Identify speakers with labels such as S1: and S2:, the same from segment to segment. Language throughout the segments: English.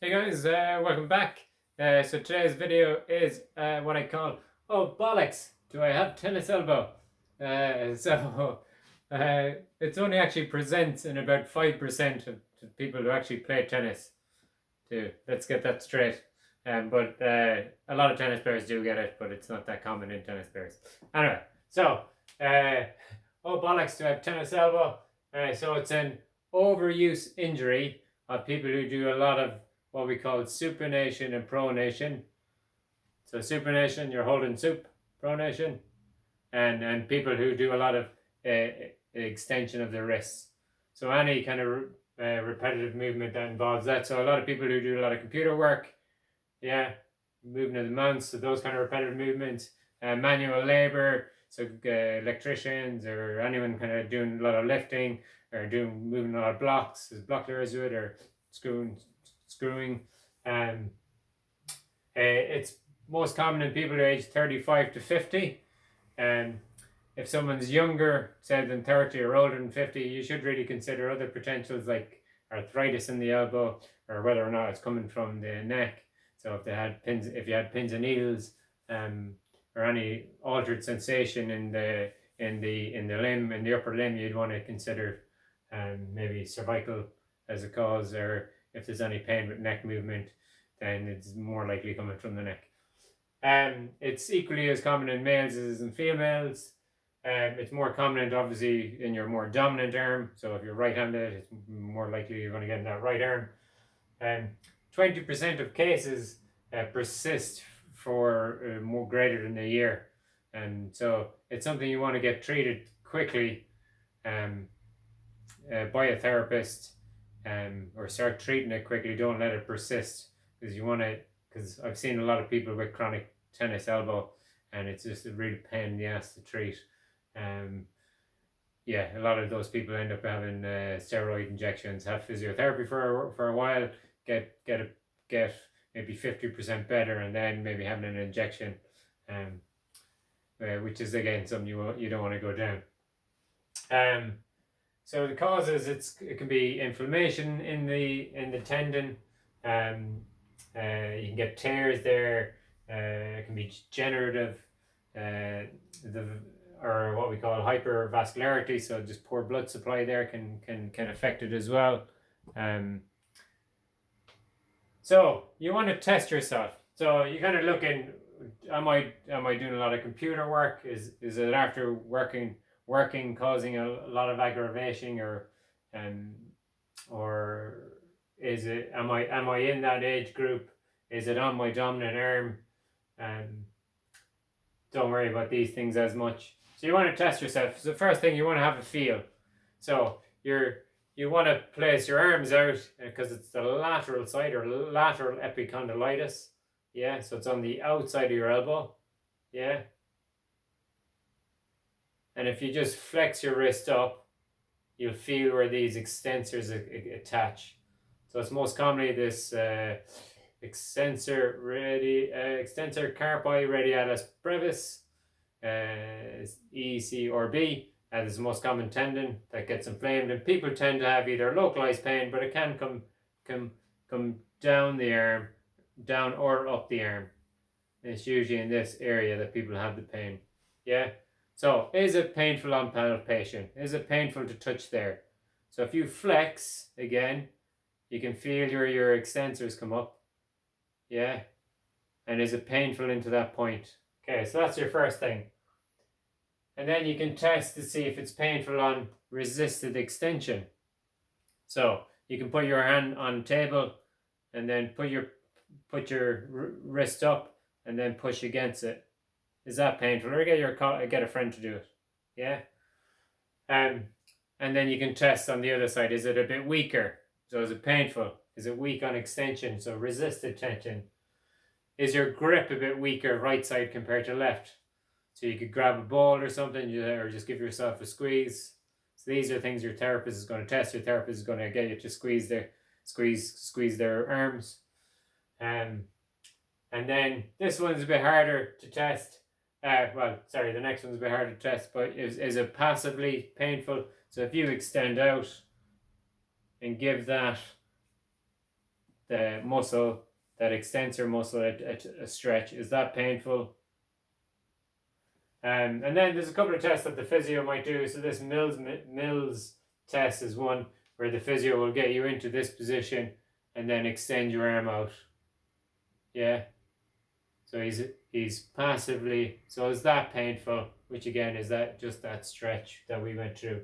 S1: Hey guys, welcome back. So today's video is what I call, oh bollocks, do I have tennis elbow? So it's only actually presents in about 5% of people who actually play tennis. Too. Let's get that straight. But a lot of tennis players do get it, but it's not that common in tennis players. Anyway, so uh, oh bollocks, do I have tennis elbow? So it's an overuse injury of people who do a lot of what we call supination and pronation. So supination, you're holding soup, pronation, and people who do a lot of extension of the wrists. So any kind of repetitive movement that involves that. So a lot of people who do a lot of computer work, yeah, moving of the mouse, so those kind of repetitive movements, manual labor, so electricians or anyone kind of doing a lot of lifting or moving a lot of blocks, as blockers do it, or screwing. It's most common in people who are age 35 to 50. If someone's younger, say, than 30 or older than 50, you should really consider other potentials like arthritis in the elbow, or whether or not it's coming from the neck. So if you had pins and needles, or any altered sensation in the limb, in the upper limb, you'd want to consider maybe cervical as a cause, or if there's any pain with neck movement, then it's more likely coming from the neck. It's equally as common in males as in females. It's more common, obviously, in your more dominant arm. So if you're right-handed, it's more likely you're going to get in that right arm. 20% of cases persist for more greater than a year, and so it's something you want to get treated quickly by a therapist, or start treating it quickly. Don't let it persist, because I've seen a lot of people with chronic tennis elbow, and it's just a real pain in the ass to treat. Yeah, a lot of those people end up having steroid injections, have physiotherapy for a while, get maybe 50% better, and then maybe having an injection, which is again something you don't want to go down. So the causes, it can be inflammation in the tendon. You can get tears there. It can be degenerative, or what we call hypervascularity. So just poor blood supply there can affect it as well. So you want to test yourself. So you kind of look in. Am I doing a lot of computer work? Is it after working causing a lot of aggravation, or is it am I in that age group? Is it on my dominant arm? Don't worry about these things as much. So you want to test yourself. So the first thing, you want to have a feel. So you want to place your arms out, because it's the lateral side, or lateral epicondylitis. Yeah, so it's on the outside of your elbow. Yeah. And if you just flex your wrist up, you'll feel where these extensors attach. So it's most commonly this extensor carpi radialis brevis, EC or B. That is the most common tendon that gets inflamed, and people tend to have either localized pain, but it can come down the arm, down or up the arm. And it's usually in this area that people have the pain. Yeah. So is it painful on palpation? Is it painful to touch there? So if you flex again, you can feel your extensors come up. Yeah. And is it painful into that point? Okay, so that's your first thing. And then you can test to see if it's painful on resisted extension. So you can put your hand on the table and then put your wrist up and then push against it. Is that painful? Or get a friend to do it. Yeah. And then you can test on the other side. Is it a bit weaker? So is it painful? Is it weak on extension? So resisted tension. Is your grip a bit weaker right side compared to left? So you could grab a ball or something, or just give yourself a squeeze. So these are things your therapist is going to test. Your therapist is going to get you to squeeze their arms. And then this one's a bit harder to test. The next one's a bit harder to test, but is it passively painful? So if you extend out and give that the muscle, that extensor muscle, a stretch. Is that painful? And then there's a couple of tests that the physio might do. So this Mills test is one where the physio will get you into this position and then extend your arm out. Yeah. So he's passively. So is that painful? Which again is that just that stretch that we went through.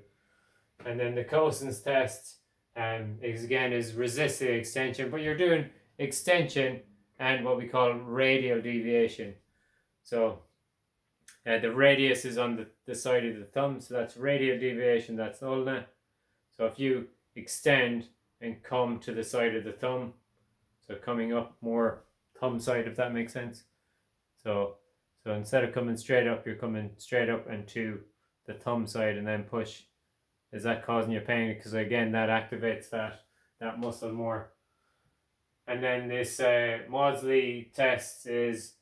S1: And then the Cosen's test is resist the extension, but you're doing extension and what we call radial deviation. So the radius is on the side of the thumb, so that's radial deviation, that's ulna. So if you extend and come to the side of the thumb, so coming up more thumb side, if that makes sense. So instead of coming straight up, you're coming straight up and to the thumb side and then push. Is that causing you pain? Because again, that activates that muscle more. And then this Maudsley test is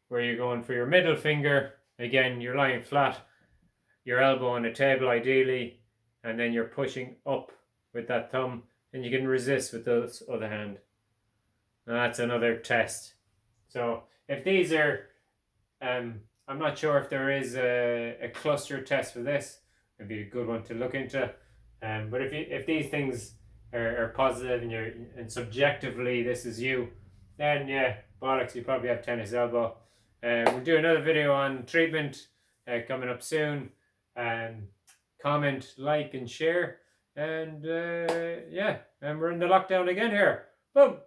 S1: where you're going for your middle finger. Again, you're lying flat, your elbow on a table ideally, and then you're pushing up with that thumb, and you can resist with the other hand. And that's another test. So if these are, I'm not sure if there is a cluster test for this. It'd be a good one to look into. But if these things are positive and subjectively this is you, then yeah, bollocks, you probably have tennis elbow. We'll do another video on treatment coming up soon. Comment, like, and share. And yeah, and we're in the lockdown again here. Boom.